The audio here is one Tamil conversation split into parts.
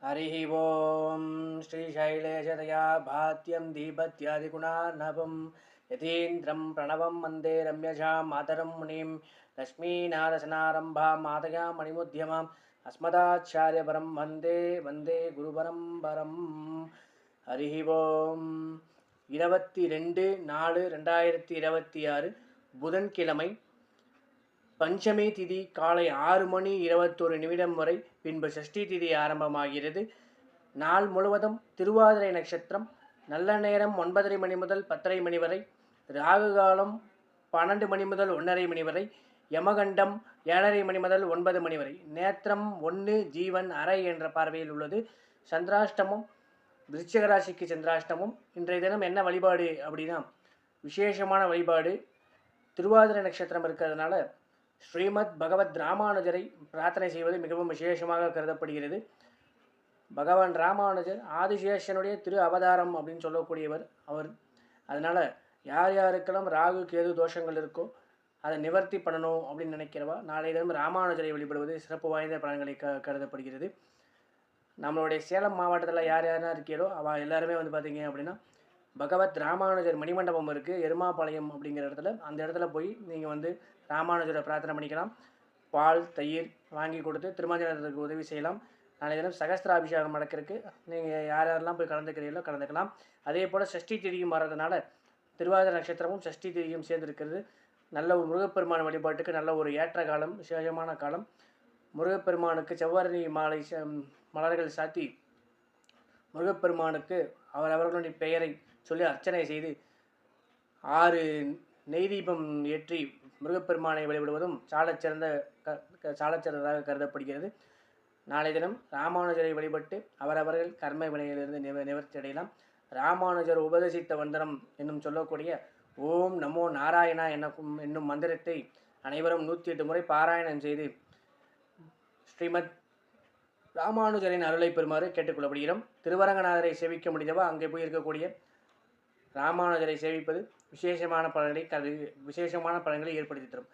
हरिः ओं श्रीशैलेशतया भात्यं दीपत्यादिगुणार्णवं यतीन्द्रं प्रणवं वन्दे रम्यजां मातरं मुनिं लक्ष्मीनारसनारम्भां मातया मणिमुद्यमाम् अस्मदाचार्यपरं वन्दे वन्दे गुरुपरम्परम् हरिः ओं 22/4/2026 புதன்கிழமை பஞ்சமி திதி காலை 6 மணி 21 நிமிடம் வரை, பின்பு சஷ்டி திதி ஆரம்பமாகிறது. நாள் முழுவதும் திருவாதிரை நட்சத்திரம். நல்ல நேரம் 9:30 மணி முதல் 10:30 மணி வரை. ராகு காலம் 12 மணி முதல் 1:30 மணி வரை. யமகண்டம் 7:30 மணி முதல் 9 மணி வரை. நேத்திரம் 1 ஜீவன் அரை என்ற பார்வையில் உள்ளது. சந்திராஷ்டமம் விருச்சிக ராசிக்கு சந்திராஷ்டமம். இன்றைய தினம் என்ன வழிபாடு அப்படின்னா, விசேஷமான வழிபாடு. திருவாதிரை நட்சத்திரம் இருக்கிறதுனால ஸ்ரீமத் பகவத் ராமானுஜரை பிரார்த்தனை செய்வது மிகவும் விசேஷமாக கருதப்படுகிறது. பகவான் ராமானுஜர் ஆதிசேஷனுடைய திரு அவதாரம் அப்படின்னு சொல்லக்கூடியவர் அவர். அதனால் யார் யாருக்கெல்லாம் ராகு கேது தோஷங்கள் இருக்கோ அதை நிவர்த்தி பண்ணணும் அப்படின்னு நினைக்கிறவா நாளைய தினம் ராமானுஜரை வழிபடுவது சிறப்பு வாய்ந்த பலன்களை கருதப்படுகிறது. நம்மளுடைய சேலம் மாவட்டத்தில் யார் யாரெல்லாம் இருக்கீங்களோ அவள் எல்லாருமே பார்த்தீங்க அப்படின்னா பகவத் ராமானுஜர் மணிமண்டபம் இருக்குது, எருமாபாளையம் அப்படிங்கிற இடத்துல. அந்த இடத்துல போய் நீங்கள் ராமானுஜரை பிரார்த்தனை பண்ணிக்கலாம். பால் தயிர் வாங்கி கொடுத்து திருமஞ்சனத்துக்கு உதவி செய்யலாம். நாளைய தினம் சகஸ்திராபிஷேகம் நடக்கிறதுக்கு நீங்கள் யார் யாரெல்லாம் போய் கலந்துக்கிறீங்களோ கலந்துக்கலாம். அதே போல் சஷ்டி திதியும் வர்றதுனால திருவாதிரை நட்சத்திரமும் சஷ்டி திதியும் சேர்ந்துருக்கிறது. நல்ல ஒரு முருகப்பெருமான் வழிபாட்டுக்கு நல்ல ஒரு ஏற்ற காலம், விசேஷமான காலம். முருகப்பெருமானுக்கு செவ்வரணி மாலை மலர்கள் சாத்தி முருகப்பெருமானுக்கு அவர்களுடைய பெயரை சொல்லி அர்ச்சனை செய்து 6 நெய் தீபம் ஏற்றி முருகப்பெருமானை வழிபடுவதும் சாலச்சிறந்ததாக கருதப்படுகிறது. நாளை தினம் ராமானுஜரை வழிபட்டு அவரவர்கள் கர்ம வினையிலிருந்து நிவர்த்தி அடையலாம். ராமானுஜர் உபதேசித்த வந்தனம் என்னும் சொல்லக்கூடிய ஓம் நமோ நாராயணா என்னும் மந்திரத்தை அனைவரும் 108 முறை பாராயணம் செய்து ஸ்ரீமத் ராமானுஜரின் அருளை பெறுமாறு கேட்டுக்கொள்ளப்படுகிறோம். திருவரங்கநாதரை சேவிக்க முடிந்தவா அங்கே போய் இருக்கக்கூடிய ராமானுஜரை சேவிப்பது விசேஷமான பலன்களை ஏற்படுத்தி தரும்.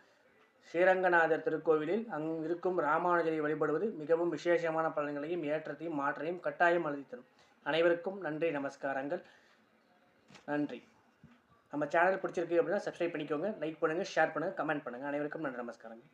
ஸ்ரீரங்கநாதர் திருக்கோவிலில் இருக்கும் ராமானுஜரை வழிபடுவது மிகவும் விசேஷமான பலன்களையும் ஏற்றத்தையும் மாற்றையும் கட்டாயம் அளித்து தரும். அனைவருக்கும் நன்றி, நமஸ்காரங்கள். நன்றி. நம்ம சேனல் பிடிச்சிருக்கு அப்படின்னா சப்ஸ்கிரைப் பண்ணிக்கோங்க, லைக் பண்ணுங்கள், ஷேர் பண்ணுங்கள், கமெண்ட் பண்ணுங்கள். அனைவருக்கும் நன்றி, நமஸ்காரங்கள்.